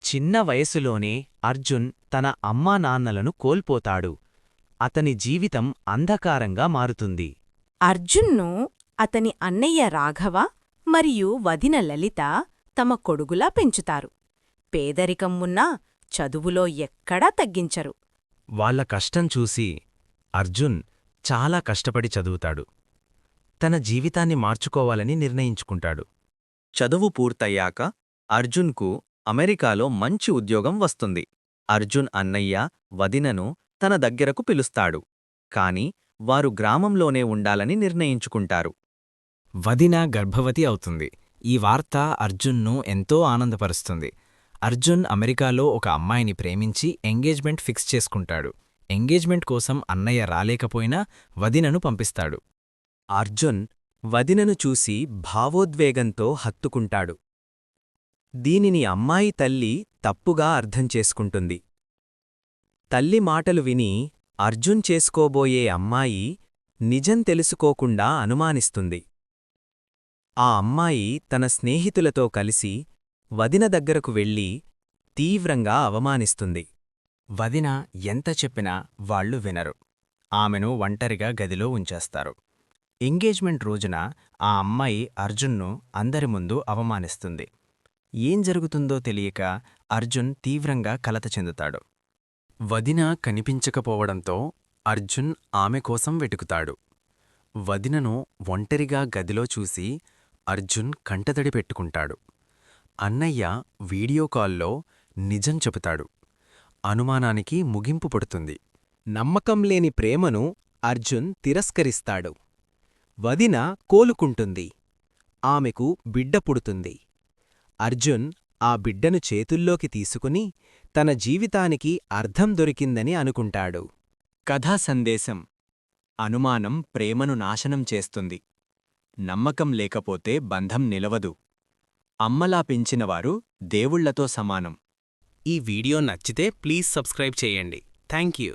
చిన్న వయసులోనే అర్జున్ తన అమ్మానాన్నలను కోల్పోతాడు. అతని జీవితం అంధకారంగా మారుతుంది. అర్జున్ను అతని అన్నయ్య రాఘవ మరియు వదిన లలిత తమ కొడుగులా పెంచుతారు. పేదరికం ఉన్నా చదువులో ఎక్కడా తగ్గించరు. వాళ్ళ కష్టం చూసి అర్జున్ చాలా కష్టపడి చదువుతాడు. తన జీవితాన్ని మార్చుకోవాలని నిర్ణయించుకుంటాడు. చదువు పూర్తయ్యాక అర్జున్కు అమెరికాలో మంచి ఉద్యోగం వస్తుంది. అర్జున్ అన్నయ్య వదినను తన దగ్గరకు పిలుస్తాడు. కాని వారు గ్రామంలోనే ఉండాలని నిర్ణయించుకుంటారు. వదిన గర్భవతి అవుతుంది. ఈ వార్త అర్జున్ను ఎంతో ఆనందపరుస్తుంది. అర్జున్ అమెరికాలో ఒక అమ్మాయిని ప్రేమించి ఎంగేజ్మెంట్ ఫిక్స్ చేసుకుంటాడు. ఎంగేజ్మెంట్ కోసం అన్నయ్య రాలేకపోయినా వదినను పంపిస్తాడు. అర్జున్ వదినను చూసి భావోద్వేగంతో హత్తుకుంటాడు. దీనిని అమ్మాయి తల్లి తప్పుగా అర్థం చేసుకుంటుంది. తల్లి మాటలు విని అర్జున్ చేసుకోబోయే అమ్మాయి నిజం తెలుసుకోకుండా అనుమానిస్తుంది. ఆ అమ్మాయి తన స్నేహితులతో కలిసి వదిన దగ్గరకు వెళ్ళి తీవ్రంగా అవమానిస్తుంది. వదిన ఎంత చెప్పినా వాళ్లు వినరు. ఆమెను ఒంటరిగా గదిలో ఉంచేస్తారు. ఎంగేజ్మెంట్ రోజున ఆ అమ్మాయి అర్జున్ను అందరి ముందు అవమానిస్తుంది. ఏం జరుగుతుందో తెలియక అర్జున్ తీవ్రంగా కలత చెందుతాడు. వదిన కనిపించకపోవడంతో అర్జున్ ఆమె కోసం వెతుకుతాడు. వదినను ఒంటరిగా గదిలో చూసి అర్జున్ కంటతడి పెట్టుకుంటాడు. అన్నయ్య వీడియో కాల్లో నిజం చెబుతాడు. అనుమానానికి ముగింపు పడుతుంది. నమ్మకం లేని ప్రేమను అర్జున్ తిరస్కరిస్తాడు. వదిన కోలుకుంటుంది. ఆమెకు బిడ్డ పుడుతుంది. అర్జున్ ఆ బిడ్డను చేతుల్లోకి తీసుకుని తన జీవితానికి అర్థం దొరికిందని అనుకుంటాడు. కథా సందేశం: అనుమానం ప్రేమను నాశనం చేస్తుంది. నమ్మకం లేకపోతే బంధం నిలవదు. అమ్మలా పెంచినవారు దేవుళ్లతో సమానం. ఈ వీడియో నచ్చితే ప్లీజ్ సబ్స్క్రైబ్ చేయండి. Thank you.